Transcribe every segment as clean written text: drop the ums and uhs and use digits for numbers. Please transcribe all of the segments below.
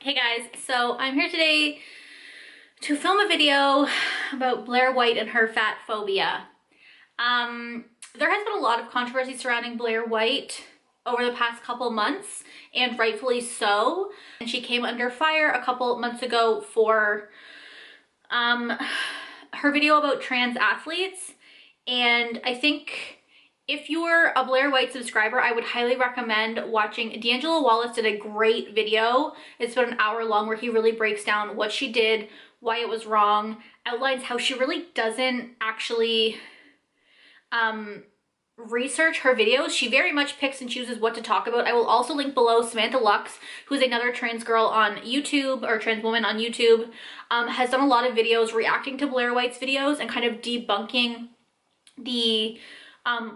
Hey guys, so I'm here today to film a video about Blaire White and her fat phobia. There has been a lot of controversy surrounding Blaire White over the past couple months, and rightfully so. And she came under fire a couple months ago for her video about trans athletes. And I think if you're a Blaire White subscriber, I would highly recommend watching. D'Angelo Wallace did a great video. It's about an hour long where he really breaks down what she did, why it was wrong, outlines how she really doesn't actually research her videos. She very much picks and chooses what to talk about. I will also link below Samantha, who's another trans girl on YouTube, or trans woman on YouTube, has done a lot of videos reacting to Blaire White's videos and kind of debunking the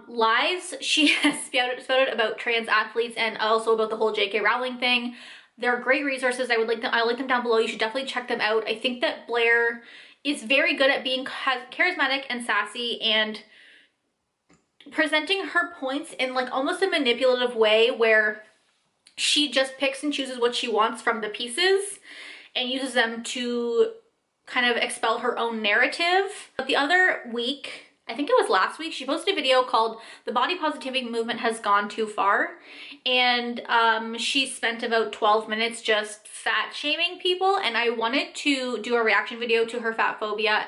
lies she has spouted about trans athletes and also about the whole J.K. Rowling thing. They're great resources. I'll link them down below. You should definitely check them out. I think that Blaire is very good at being charismatic and sassy and presenting her points in like almost a manipulative way where she just picks and chooses what she wants from the pieces and uses them to kind of expel her own narrative. But the other week, I think it was last week, she posted a video called "The Body Positivity Movement Has Gone Too Far." And she spent about 12 minutes just fat shaming people. And I wanted to do a reaction video to her fat phobia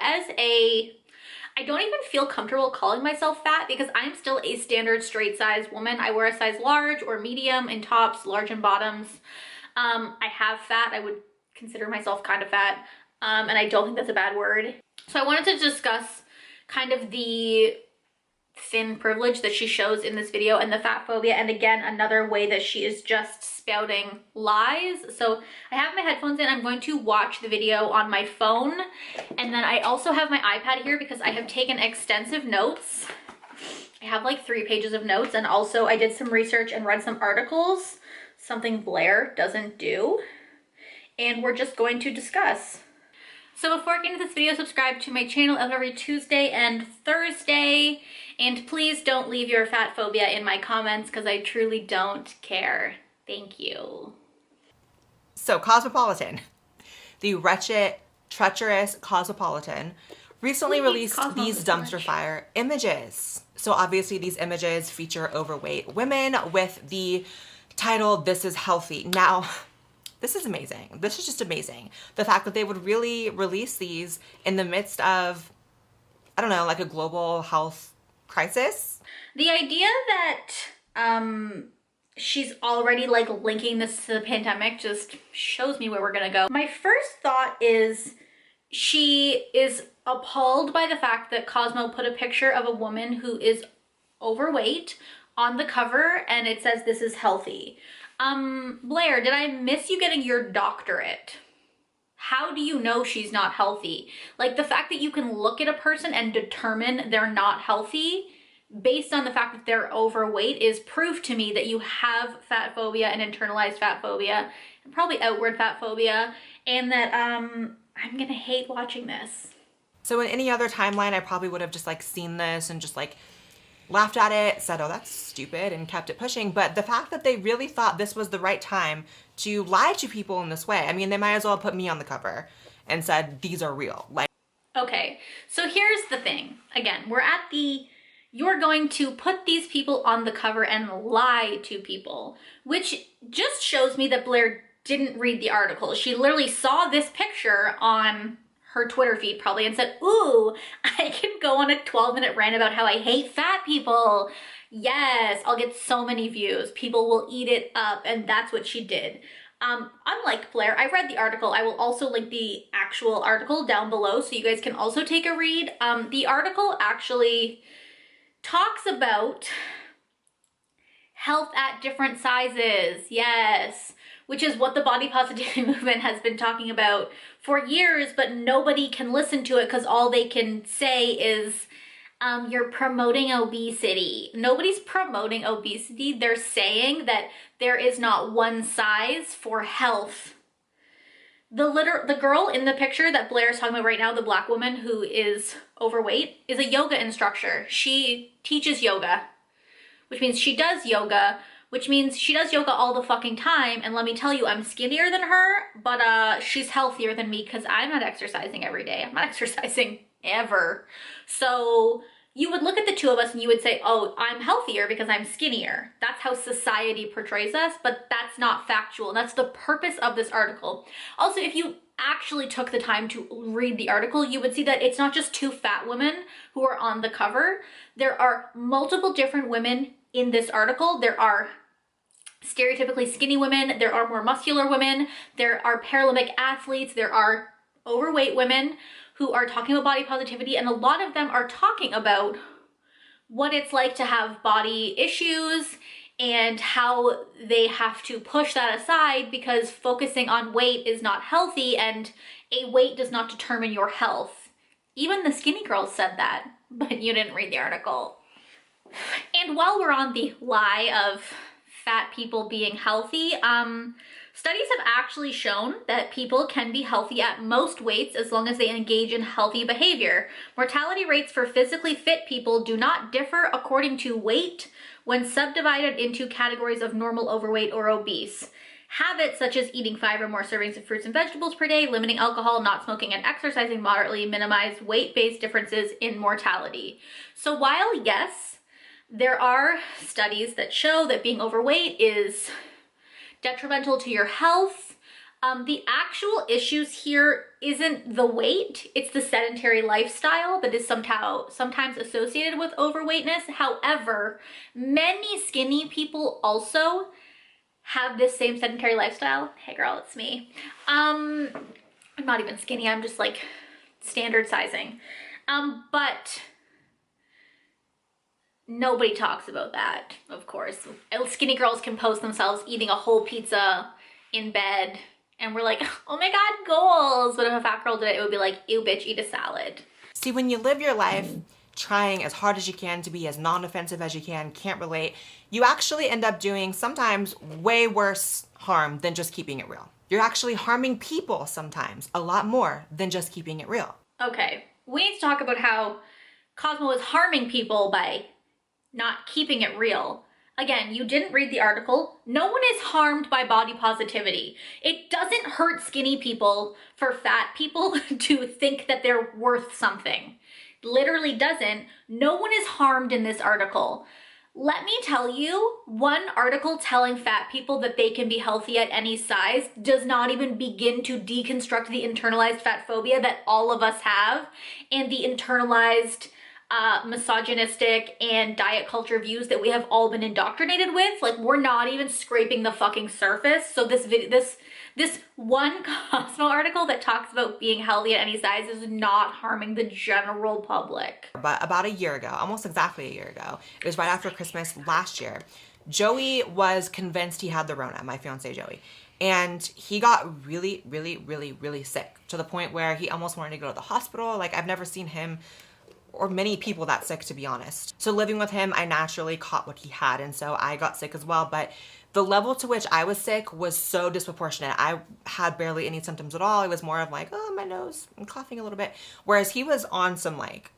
I don't even feel comfortable calling myself fat because I'm still a standard straight size woman. I wear a size large or medium in tops, large in bottoms. I have fat. I would consider myself kind of fat. And I don't think that's a bad word. So I wanted to discuss kind of the thin privilege that she shows in this video and the fat phobia, and again another way that she is just spouting lies. So I have my headphones in. I'm going to watch the video on my phone, and then I also have my iPad here because I have taken extensive notes. I have like 3 pages of notes, and also I did some research and read some articles, something Blaire doesn't do, and we're just going to discuss. So before getting into this video, subscribe to my channel every Tuesday and Thursday. And please don't leave your fat phobia in my comments because I truly don't care. Thank you. So Cosmopolitan, the wretched, treacherous Cosmopolitan, recently released these dumpster fire images. So obviously these images feature overweight women with the title, "This is Healthy." Now, this is amazing. This is just amazing. The fact that they would really release these in the midst of, I don't know, like a global health crisis. The idea that she's already like linking this to the pandemic just shows me where we're gonna go. My first thought is she is appalled by the fact that Cosmo put a picture of a woman who is overweight on the cover and it says "This is healthy." Blaire, did I miss you getting your doctorate? How do you know she's not healthy? Like, the fact that you can look at a person and determine they're not healthy based on the fact that they're overweight is proof to me that you have fat phobia and internalized fat phobia and probably outward fat phobia, and that I'm gonna hate watching this. So in any other timeline, I probably would have just like seen this and just like laughed at it, said, "Oh, that's stupid," and kept it pushing. But the fact that they really thought this was the right time to lie to people in this way, I mean, they might as well put me on the cover and said, "These are real." Like, okay, so here's the thing. Again, we're at the, you're going to put these people on the cover and lie to people, which just shows me that Blaire didn't read the article. She literally saw this picture on her Twitter feed probably and said, "Ooh, I can go on a 12-minute rant about how I hate fat people. Yes, I'll get so many views. People will eat it up." And that's what she did. Unlike Blaire, I read the article. I will also link the actual article down below so you guys can also take a read. The article actually talks about health at different sizes. Yes. Which is what the body positivity movement has been talking about for years, but nobody can listen to it because all they can say is, "You're promoting obesity." Nobody's promoting obesity. They're saying that there is not one size for health. The girl in the picture that Blaire is talking about right now, the black woman who is overweight, is a yoga instructor. She teaches yoga, which means she does yoga which means she does yoga all the fucking time. And let me tell you, I'm skinnier than her, but she's healthier than me because I'm not exercising every day. I'm not exercising ever. So you would look at the two of us and you would say, oh, I'm healthier because I'm skinnier. That's how society portrays us, but that's not factual. And that's the purpose of this article. Also, if you actually took the time to read the article, you would see that it's not just two fat women who are on the cover. There are multiple different women in this article. There are stereotypically skinny women, there are more muscular women, there are Paralympic athletes, there are overweight women who are talking about body positivity, and a lot of them are talking about what it's like to have body issues and how they have to push that aside because focusing on weight is not healthy and a weight does not determine your health. Even the skinny girls said that, but you didn't read the article. And while we're on the lie of fat people being healthy, studies have actually shown that people can be healthy at most weights as long as they engage in healthy behavior. Mortality rates for physically fit people do not differ according to weight when subdivided into categories of normal, overweight, or obese. Habits such as eating 5 or more servings of fruits and vegetables per day, limiting alcohol, not smoking, and exercising moderately minimize weight-based differences in mortality. So while, yes, there are studies that show that being overweight is detrimental to your health, the actual issues here isn't the weight, it's the sedentary lifestyle that is sometimes associated with overweightness. However, many skinny people also have this same sedentary lifestyle. Hey girl, it's me. I'm not even skinny, I'm just like standard sizing. But nobody talks about that, of course. Skinny girls can post themselves eating a whole pizza in bed, and we're like, oh my God, goals. But if a fat girl did it, it would be like, ew, bitch, eat a salad. See, when you live your life trying as hard as you can to be as non-offensive as you can't relate, you actually end up doing sometimes way worse harm than just keeping it real. You're actually harming people sometimes a lot more than just keeping it real. Okay, we need to talk about how Cosmo is harming people by not keeping it real. Again, you didn't read the article. No one is harmed by body positivity. It doesn't hurt skinny people for fat people to think that they're worth something. Literally doesn't. No one is harmed in this article. Let me tell you, one article telling fat people that they can be healthy at any size does not even begin to deconstruct the internalized fat phobia that all of us have and the internalized misogynistic and diet culture views that we have all been indoctrinated with. Like, we're not even scraping the fucking surface. So this one Cosmo article that talks about being healthy at any size is not harming the general public. But about a year ago, almost exactly a year ago, it was right after Christmas last year, Joey was convinced he had the Rona, my fiance Joey. And he got really, really, really, really sick to the point where he almost wanted to go to the hospital. Like, I've never seen him or many people that sick, to be honest. So living with him, I naturally caught what he had, and so I got sick as well. But the level to which I was sick was so disproportionate. I had barely any symptoms at all. It was more of like, oh, my nose, I'm coughing a little bit. Whereas he was on some like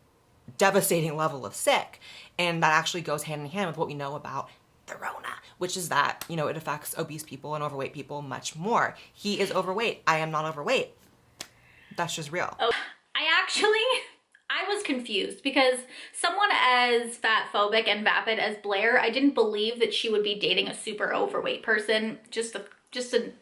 devastating level of sick. And that actually goes hand in hand with what we know about the Rona, which is that, you know, it affects obese people and overweight people much more. He is overweight. I am not overweight. That's just real. Oh, I was confused because someone as fat phobic and vapid as Blaire, I didn't believe that she would be dating a super overweight person. Just an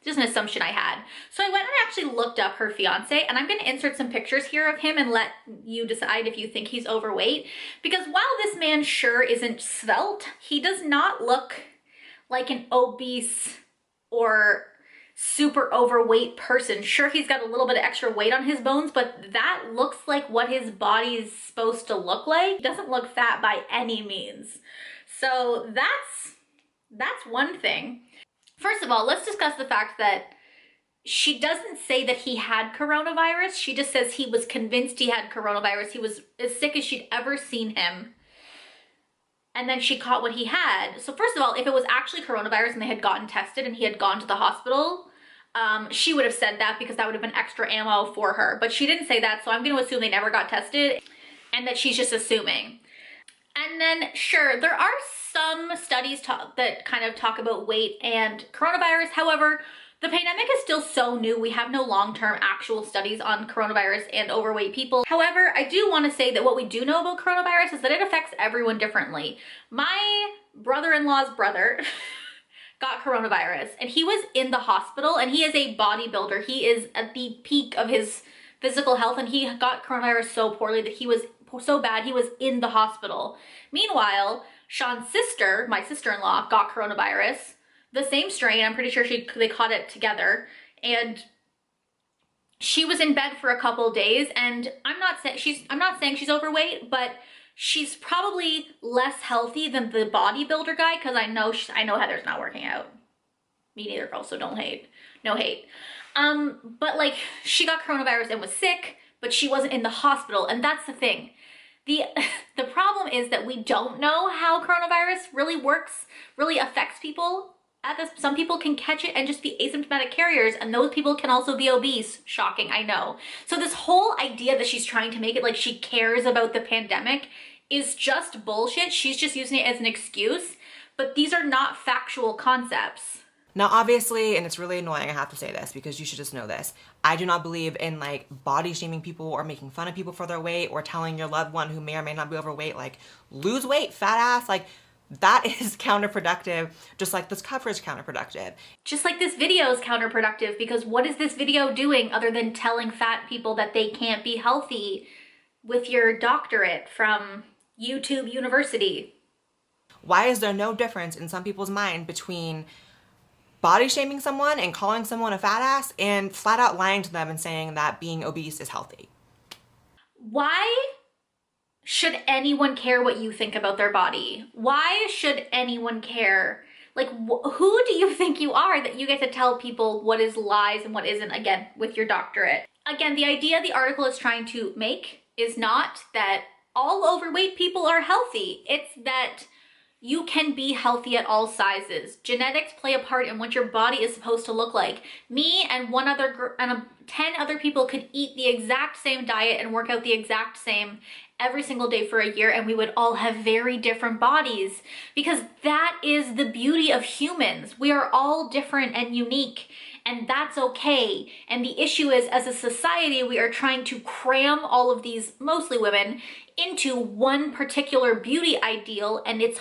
assumption I had. So I went and actually looked up her fiance, and I'm going to insert some pictures here of him and let you decide if you think he's overweight. Because while this man sure isn't svelte, he does not look like an obese or super overweight person. Sure, he's got a little bit of extra weight on his bones, but that looks like what his body is supposed to look like. He doesn't look fat by any means. So that's one thing. First of all, let's discuss the fact that she doesn't say that he had coronavirus. She just says he was convinced he had coronavirus. He was as sick as she'd ever seen him. And then she caught what he had. So first of all, if it was actually coronavirus and they had gotten tested and he had gone to the hospital, she would have said that because that would have been extra ammo for her. But she didn't say that, so I'm going to assume they never got tested and that she's just assuming. And then, sure, there are some studies that kind of talk about weight and coronavirus. However, the pandemic is still so new. We have no long-term actual studies on coronavirus and overweight people. However, I do want to say that what we do know about coronavirus is that it affects everyone differently. My brother-in-law's brother got coronavirus, and he was in the hospital, and he is a bodybuilder. He is at the peak of his physical health, and he got coronavirus so poorly that he was so bad he was in the hospital. Meanwhile, Sean's sister, my sister-in-law, got coronavirus, the same strain. I'm pretty sure they caught it together, and she was in bed for a couple of days. And I'm not saying she's overweight, but she's probably less healthy than the bodybuilder guy, because I know Heather's not working out. Me neither, girl, so don't hate. No hate. But like, she got coronavirus and was sick, but she wasn't in the hospital, and that's the thing. The problem is that we don't know how coronavirus really works, really affects people. Some people can catch it and just be asymptomatic carriers, and those people can also be obese. Shocking, I know. So this whole idea that she's trying to make it like she cares about the pandemic is just bullshit. She's just using it as an excuse, but these are not factual concepts. Now, obviously, and it's really annoying, I have to say this because you should just know this, I do not believe in like body shaming people or making fun of people for their weight or telling your loved one who may or may not be overweight, like, lose weight, fat ass. Like, that is counterproductive, just like this cover is counterproductive. Just like this video is counterproductive, because what is this video doing other than telling fat people that they can't be healthy with your doctorate from YouTube University? Why is there no difference in some people's mind between body shaming someone and calling someone a fat ass and flat out lying to them and saying that being obese is healthy? Why should anyone care what you think about their body? Why should anyone care? Like, who do you think you are that you get to tell people what is lies and what isn't, again, with your doctorate? Again, the idea the article is trying to make is not that all overweight people are healthy. It's that you can be healthy at all sizes. Genetics play a part in what your body is supposed to look like. Me and 10 other people could eat the exact same diet and work out the exact same every single day for a year, and we would all have very different bodies, because that is the beauty of humans. We are all different and unique, and that's okay. And the issue is, as a society, we are trying to cram all of these, mostly women, into one particular beauty ideal, and that's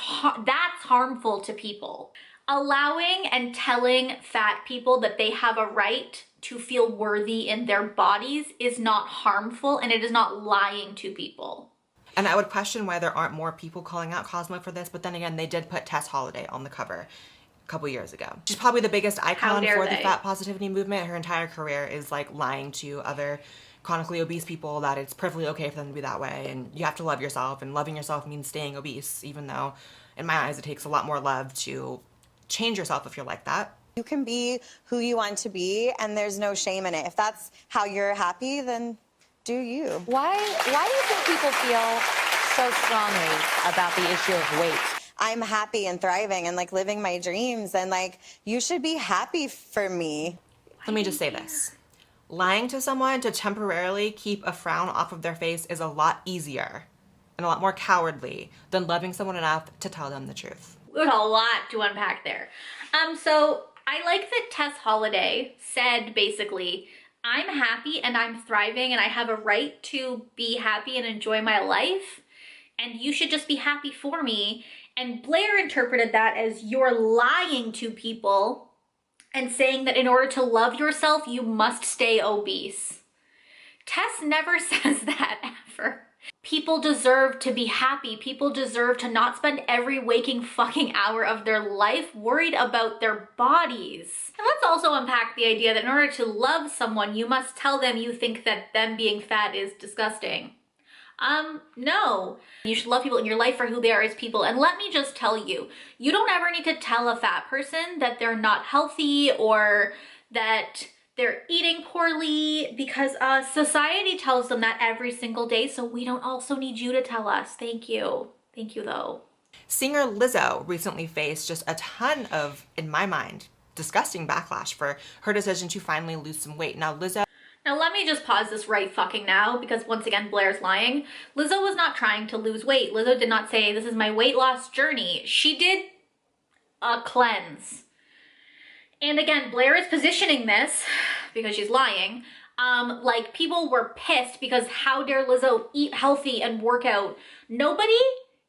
harmful to people. Allowing and telling fat people that they have a right to feel worthy in their bodies is not harmful, and it is not lying to people. And I would question why there aren't more people calling out Cosmo for this, but then again, they did put Tess Holliday on the cover a couple years ago. She's probably the biggest icon for the fat positivity movement. Her entire career is like lying to other chronically obese people that it's perfectly okay for them to be that way, and you have to love yourself, and loving yourself means staying obese, even though in my eyes it takes a lot more love to change yourself if you're like that. You can be who you want to be, and there's no shame in it. If that's how you're happy, then do you. Why do you think people feel so strongly about the issue of weight? I'm happy and thriving and like living my dreams, and like, you should be happy for me. Let me just say this. Lying to someone to temporarily keep a frown off of their face is a lot easier and a lot more cowardly than loving someone enough to tell them the truth. There's a lot to unpack there. So I like that Tess Holliday said basically, I'm happy and I'm thriving and I have a right to be happy and enjoy my life, and you should just be happy for me. And Blaire interpreted that as you're lying to people and saying that in order to love yourself, you must stay obese. Tess never says that ever. People deserve to be happy. People deserve to not spend every waking fucking hour of their life worried about their bodies. And let's also unpack the idea that in order to love someone, you must tell them you think that them being fat is disgusting. No. You should love people in your life for who they are as people. And let me just tell you, you don't ever need to tell a fat person that they're not healthy or that they're eating poorly, because society tells them that every single day, so we don't also need you to tell us. Thank you. Thank you, though. Singer Lizzo recently faced just a ton of, in my mind, disgusting backlash for her decision to finally lose some weight. Now, Lizzo... Now let me just pause this right fucking now, because once again, Blaire's lying. Lizzo was not trying to lose weight. Lizzo did not say, this is my weight loss journey. She did a cleanse. And again, Blaire is positioning this, because she's lying, like people were pissed because how dare Lizzo eat healthy and work out. Nobody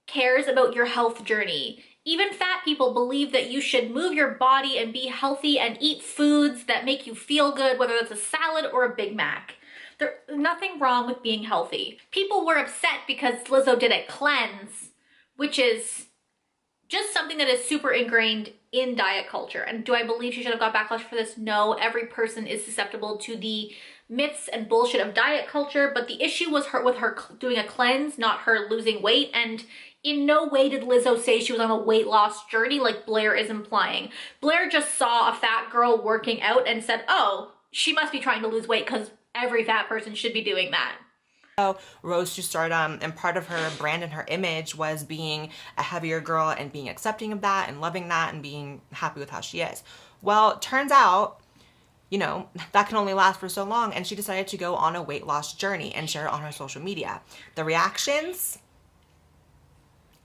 cares about your health journey. Even fat people believe that you should move your body and be healthy and eat foods that make you feel good, whether it's a salad or a Big Mac. There's nothing wrong with being healthy. People were upset because Lizzo did a cleanse, which is just something that is super ingrained in diet culture. And do I believe she should have got backlash for this? No, every person is susceptible to the myths and bullshit of diet culture, but the issue was with her doing a cleanse, not her losing weight. And in no way did Lizzo say she was on a weight loss journey like Blaire is implying. Blaire just saw a fat girl working out and said, oh, she must be trying to lose weight because every fat person should be doing that. Rose to start and part of her brand and her image was being a heavier girl and being accepting of that and loving that and being happy with how she is. Well, turns out, you know, that can only last for so long, and she decided to go on a weight loss journey and share it on her social media. The reactions?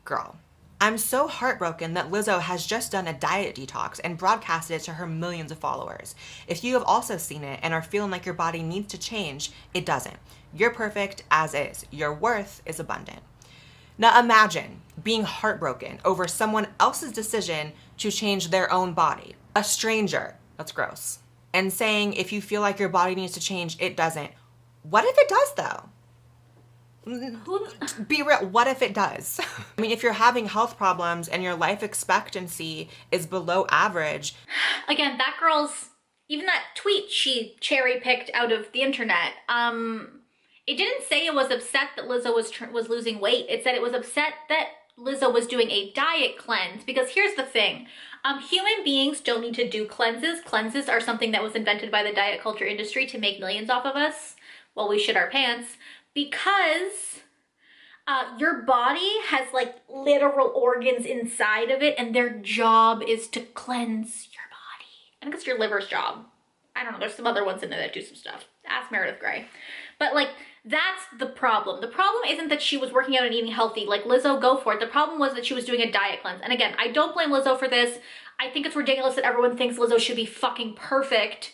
Girl. I'm so heartbroken that Lizzo has just done a diet detox and broadcasted it to her millions of followers. If you have also seen it and are feeling like your body needs to change, it doesn't. You're perfect as is. Your worth is abundant. Now imagine being heartbroken over someone else's decision to change their own body. A stranger, that's gross. And saying if you feel like your body needs to change, it doesn't. What if it does though? Be real, what if it does? I mean, if you're having health problems and your life expectancy is below average. Again, that girl's, even that tweet she cherry picked out of the internet, it didn't say it was upset that Lizzo was losing weight. It said it was upset that Lizzo was doing a diet cleanse, because here's the thing. Human beings don't need to do cleanses. Cleanses are something that was invented by the diet culture industry to make millions off of us while we shit our pants. Because your body has like literal organs inside of it, and their job is to cleanse your body. I think it's your liver's job. I don't know, there's some other ones in there that do some stuff. Ask Meredith Grey. But like, that's the problem. The problem isn't that she was working out and eating healthy. Like, Lizzo, go for it. The problem was that she was doing a diet cleanse. And again, I don't blame Lizzo for this. I think it's ridiculous that everyone thinks Lizzo should be fucking perfect.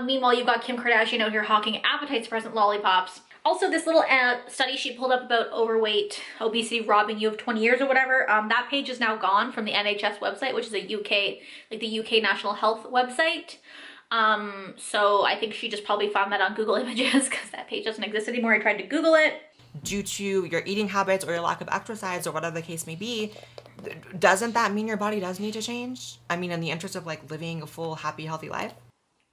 Meanwhile, you've got Kim Kardashian out here hawking appetite suppressant lollipops. Also, this little study she pulled up about overweight, obesity robbing you of 20 years or whatever, that page is now gone from the NHS website, which is a UK, like the UK National Health website. So I think she just probably found that on Google Images because that page doesn't exist anymore. I tried to Google it. Due to your eating habits or your lack of exercise or whatever the case may be, doesn't that mean your body does need to change? I mean, in the interest of like living a full, happy, healthy life?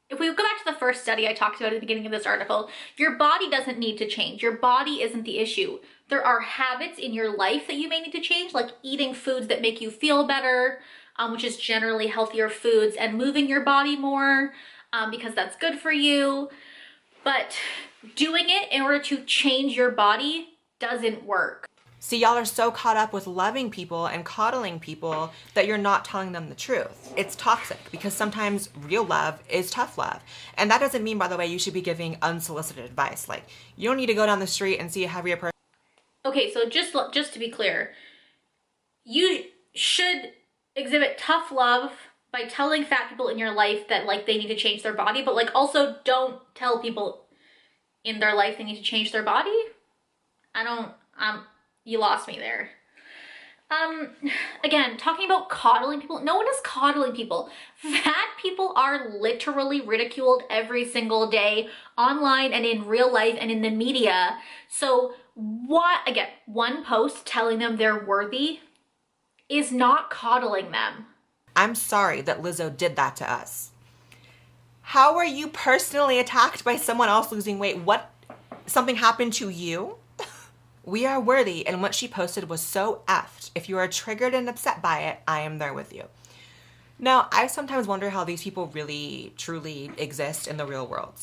If we go back to the first study I talked about at the beginning of this article, your body doesn't need to change. Your body isn't the issue. There are habits in your life that you may need to change, like eating foods that make you feel better, which is generally healthier foods, and moving your body more because that's good for you. But doing it in order to change your body doesn't work. See, y'all are so caught up with loving people and coddling people that you're not telling them the truth. It's toxic because sometimes real love is tough love. And that doesn't mean, by the way, you should be giving unsolicited advice. Like, you don't need to go down the street and see a heavier person. Okay, so just to be clear, you should exhibit tough love by telling fat people in your life that like they need to change their body, but like also don't tell people in their life they need to change their body. You lost me there. Again, talking about coddling people, no one is coddling people. Fat people are literally ridiculed every single day online and in real life and in the media. So what, again, one post telling them they're worthy is not coddling them. I'm sorry that Lizzo did that to us. How are you personally attacked by someone else losing weight? What, something happened to you? We are worthy, and what she posted was so effed. If you are triggered and upset by it, I am there with you. Now, I sometimes wonder how these people really, truly exist in the real world.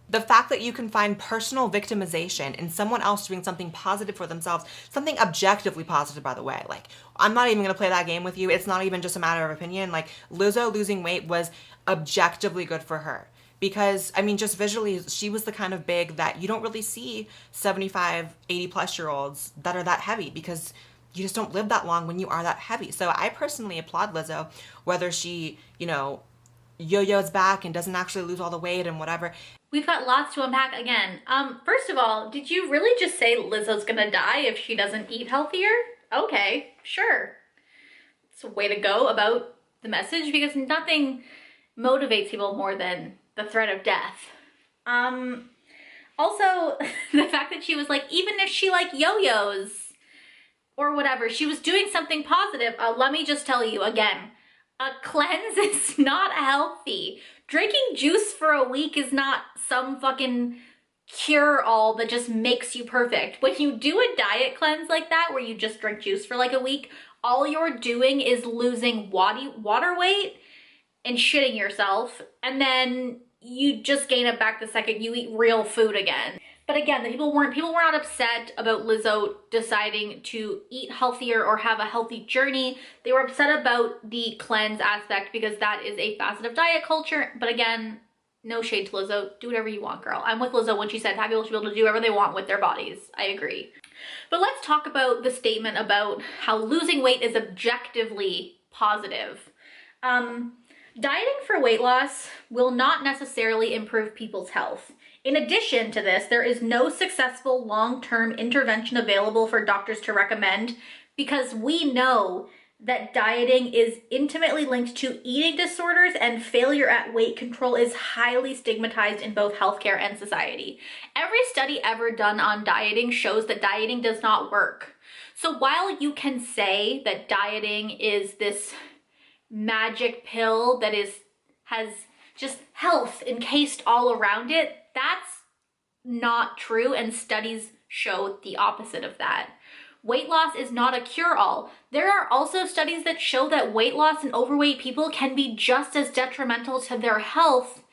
The fact that you can find personal victimization in someone else doing something positive for themselves, something objectively positive, by the way. Like, I'm not even gonna play that game with you. It's not even just a matter of opinion. Like, Lizzo losing weight was objectively good for her. Because, I mean, just visually, she was the kind of big that you don't really see 75, 80-plus-year-olds that are that heavy, because you just don't live that long when you are that heavy. So I personally applaud Lizzo, whether she, you know, yo-yo's back and doesn't actually lose all the weight and whatever. We've got lots to unpack again. First of all, did you really just say Lizzo's gonna die if she doesn't eat healthier? Okay, sure. It's a way to go about the message, because nothing motivates people more than the threat of death. Also, the fact that she was like, even if she like yo-yos or whatever, she was doing something positive. Let me just tell you again, a cleanse is not healthy. Drinking juice for a week is not some fucking cure-all that just makes you perfect. When you do a diet cleanse like that, where you just drink juice for like a week, all you're doing is losing water weight and shitting yourself, and then you just gain it back the second you eat real food again. But again, people were not upset about Lizzo deciding to eat healthier or have a healthy journey. They were upset about the cleanse aspect, because that is a facet of diet culture. But again, no shade to Lizzo. Do whatever you want, girl. I'm with Lizzo when she said people should be able to do whatever they want with their bodies. I agree. But let's talk about the statement about how losing weight is objectively positive. Dieting for weight loss will not necessarily improve people's health. In addition to this, there is no successful long-term intervention available for doctors to recommend, because we know that dieting is intimately linked to eating disorders, and failure at weight control is highly stigmatized in both healthcare and society. Every study ever done on dieting shows that dieting does not work. So while you can say that dieting is this magic pill that has just health encased all around it, that's not true, and studies show the opposite of that. Weight loss is not a cure-all. There are also studies that show that weight loss in overweight people can be just as detrimental to their health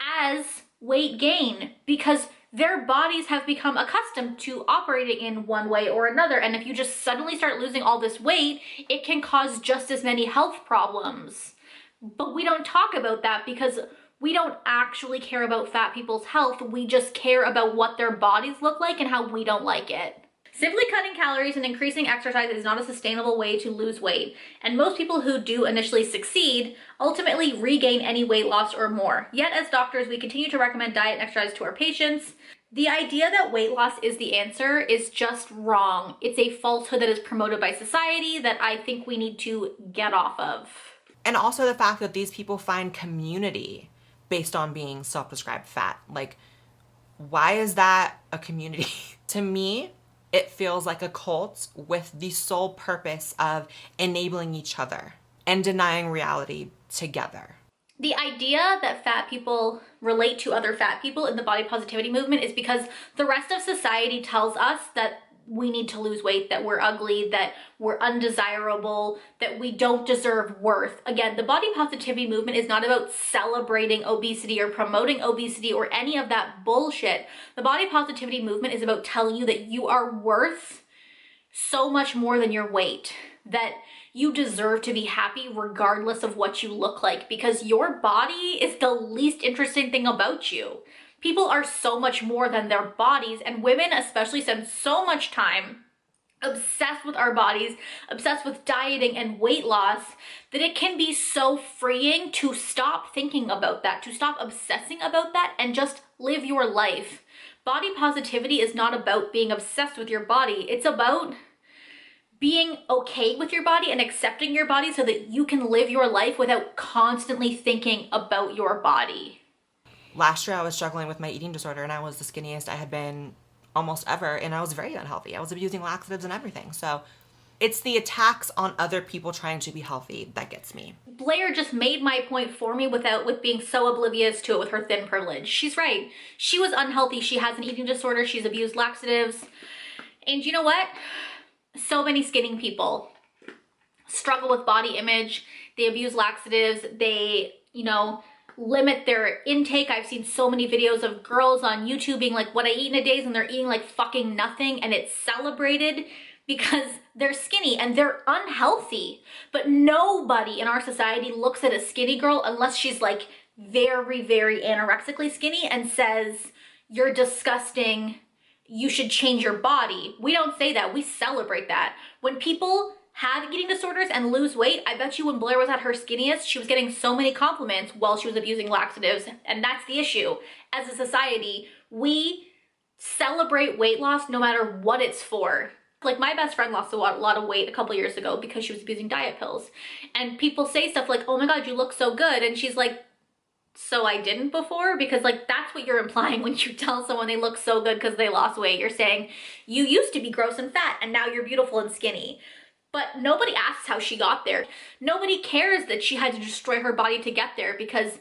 as weight gain, because their bodies have become accustomed to operating in one way or another. And if you just suddenly start losing all this weight, it can cause just as many health problems. But we don't talk about that, because we don't actually care about fat people's health. We just care about what their bodies look like and how we don't like it. Simply cutting calories and increasing exercise is not a sustainable way to lose weight, and most people who do initially succeed ultimately regain any weight loss or more. Yet as doctors, we continue to recommend diet and exercise to our patients. The idea that weight loss is the answer is just wrong. It's a falsehood that is promoted by society that I think we need to get off of. And also the fact that these people find community based on being self-prescribed fat. Like, why is that a community? To me, it feels like a cult with the sole purpose of enabling each other and denying reality together. The idea that fat people relate to other fat people in the body positivity movement is because the rest of society tells us that we need to lose weight, that we're ugly, that we're undesirable, that we don't deserve worth. Again, the body positivity movement is not about celebrating obesity or promoting obesity or any of that bullshit. The body positivity movement is about telling you that you are worth so much more than your weight, that you deserve to be happy regardless of what you look like, because your body is the least interesting thing about you. People are so much more than their bodies, and women especially spend so much time obsessed with our bodies, obsessed with dieting and weight loss, that it can be so freeing to stop thinking about that, to stop obsessing about that, and just live your life. Body positivity is not about being obsessed with your body. It's about being okay with your body and accepting your body so that you can live your life without constantly thinking about your body. Last year I was struggling with my eating disorder, and I was the skinniest I had been almost ever, and I was very unhealthy. I was abusing laxatives and everything. So it's the attacks on other people trying to be healthy that gets me. Blaire just made my point for me with being so oblivious to it with her thin privilege. She's right. She was unhealthy. She has an eating disorder. She's abused laxatives. And you know what? So many skinny people struggle with body image. They abuse laxatives. They, limit their intake. I've seen so many videos of girls on YouTube being like, what I eat in a day, and they're eating like fucking nothing, and it's celebrated because they're skinny and they're unhealthy. But nobody in our society looks at a skinny girl unless she's like very, very anorexically skinny and says, you're disgusting, you should change your body. We don't say that, we celebrate that. When people have eating disorders and lose weight, I bet you when Blaire was at her skinniest, she was getting so many compliments while she was abusing laxatives, and that's the issue. As a society, we celebrate weight loss no matter what it's for. Like, my best friend lost a lot of weight a couple years ago because she was abusing diet pills. And people say stuff like, oh my God, you look so good. And she's like, so I didn't before? Because like, that's what you're implying when you tell someone they look so good because they lost weight. You're saying, you used to be gross and fat and now you're beautiful and skinny. But nobody asks how she got there. Nobody cares that she had to destroy her body to get there, because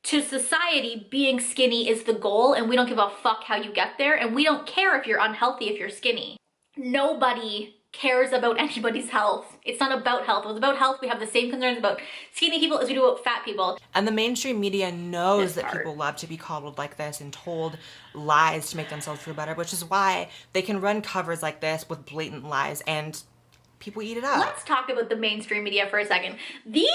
to society, being skinny is the goal and we don't give a fuck how you get there, and we don't care if you're unhealthy if you're skinny. Nobody cares about anybody's health. It's not about health. If it was about health, we have the same concerns about skinny people as we do about fat people. And the mainstream media knows that people love to be coddled like this and told lies to make themselves feel better, which is why they can run covers like this with blatant lies and people eat it up. Let's talk about the mainstream media for a second. The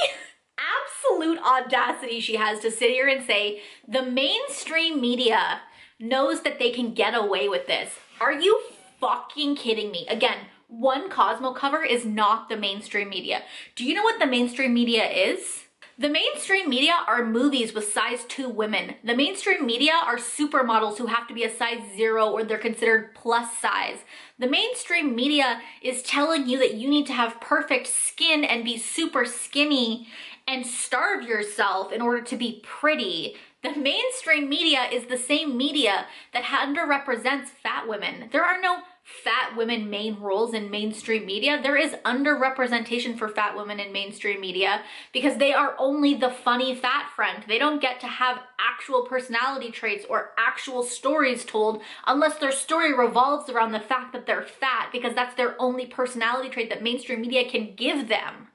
absolute audacity she has to sit here and say the mainstream media knows that they can get away with this. Are you fucking kidding me? Again, one Cosmo cover is not the mainstream media. Do you know what the mainstream media is? The mainstream media are movies with size 2 women. The mainstream media are supermodels who have to be a size 0 or they're considered plus size. The mainstream media is telling you that you need to have perfect skin and be super skinny and starve yourself in order to be pretty. The mainstream media is the same media that underrepresents fat women. There are no fat women main roles in mainstream media. There is underrepresentation for fat women in mainstream media because they are only the funny fat friend. They don't get to have actual personality traits or actual stories told unless their story revolves around the fact that they're fat, because that's their only personality trait that mainstream media can give them.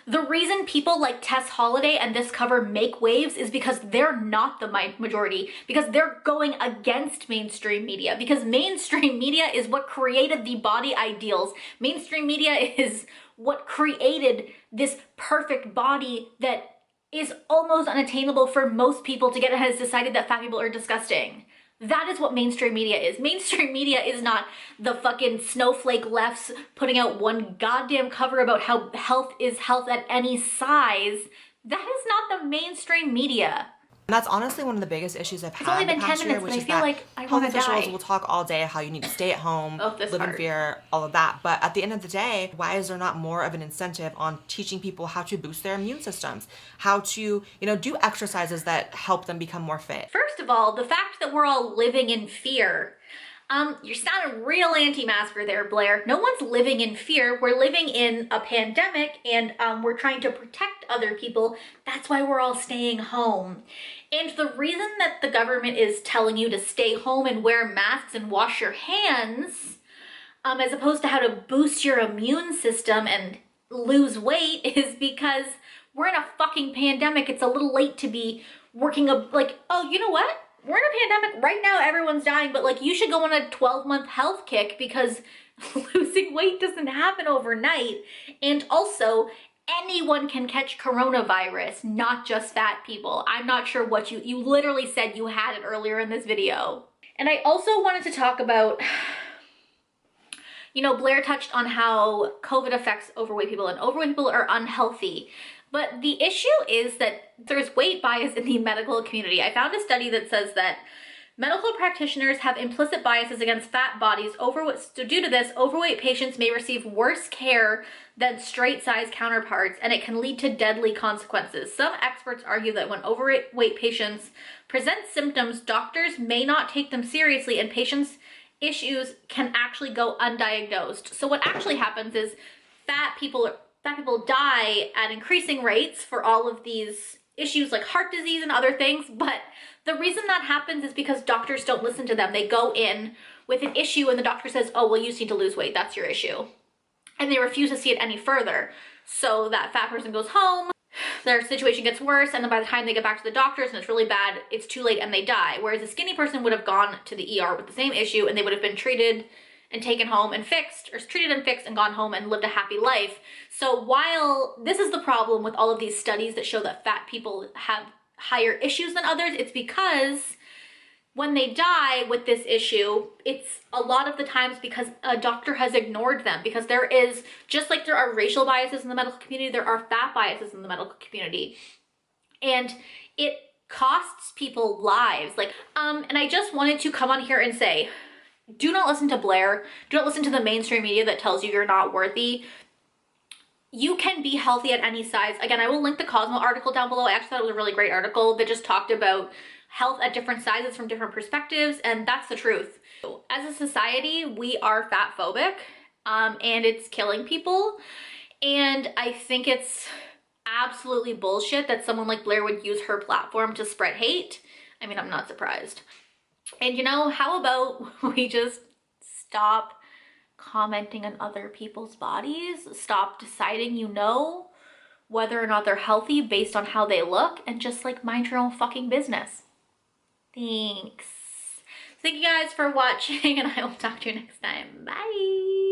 The reason people like Tess Holliday and this cover make waves is because they're not the majority, because they're going against mainstream media, because mainstream media is what created the body ideals. Mainstream media is what created this perfect body that is almost unattainable for most people to get, and has decided that fat people are disgusting. That is what mainstream media is. Mainstream media is not the fucking snowflake lefts putting out one goddamn cover about how health is health at any size. That is not the mainstream media. And that's honestly one of the biggest issues I've had only been the past 10 year, minutes, which but I is feel that like I health wanna officials die. will talk all day how you need to stay at home, live in fear, all of that. But at the end of the day, why is there not more of an incentive on teaching people how to boost their immune systems, how to, do exercises that help them become more fit? First of all, the fact that we're all living in fear. You're sounding real anti-masker there, Blaire. No one's living in fear. We're living in a pandemic and we're trying to protect other people. That's why we're all staying home. And the reason that the government is telling you to stay home and wear masks and wash your hands, as opposed to how to boost your immune system and lose weight, is because we're in a fucking pandemic. It's a little late to be working like, oh, you know what? We're in a pandemic right now, everyone's dying, but like, you should go on a 12-month health kick because losing weight doesn't happen overnight. And also, anyone can catch coronavirus, not just fat people. I'm not sure what you literally said you had it earlier in this video. And I also wanted to talk about, Blaire touched on how COVID affects overweight people, and overweight people are unhealthy. But the issue is that there's weight bias in the medical community. I found a study that says that medical practitioners have implicit biases against fat bodies. So due to this, overweight patients may receive worse care than straight-size counterparts, and it can lead to deadly consequences. Some experts argue that when overweight patients present symptoms, doctors may not take them seriously, and patients' issues can actually go undiagnosed. So what actually happens is fat people die at increasing rates for all of these issues like heart disease and other things, but the reason that happens is because doctors don't listen to them. They go in with an issue and the doctor says, oh, well, you just need to lose weight, that's your issue. And they refuse to see it any further. So that fat person goes home, their situation gets worse, and then by the time they get back to the doctors and it's really bad, it's too late and they die. Whereas a skinny person would have gone to the ER with the same issue and they would have been treated and taken home and fixed, or treated and fixed and gone home and lived a happy life. So while this is the problem with all of these studies that show that fat people have higher issues than others, it's because when they die with this issue, it's a lot of the times because a doctor has ignored them, because there is, just like there are racial biases in the medical community, there are fat biases in the medical community. And it costs people lives. Like, and I just wanted to come on here and say, do not listen to Blaire. Do not listen to the mainstream media that tells you you're not worthy. You can be healthy at any size. Again, I will link the Cosmo article down below. I actually thought it was a really great article that just talked about health at different sizes from different perspectives, and that's the truth. As a society, we are fat phobic, and it's killing people. And I think it's absolutely bullshit that someone like Blaire would use her platform to spread hate. I mean, I'm not surprised. And you know, how about we just stop commenting on other people's bodies? Stop deciding, you know, whether or not they're healthy based on how they look, and just like mind your own fucking business. Thanks. Thank you guys for watching, and I will talk to you next time. Bye.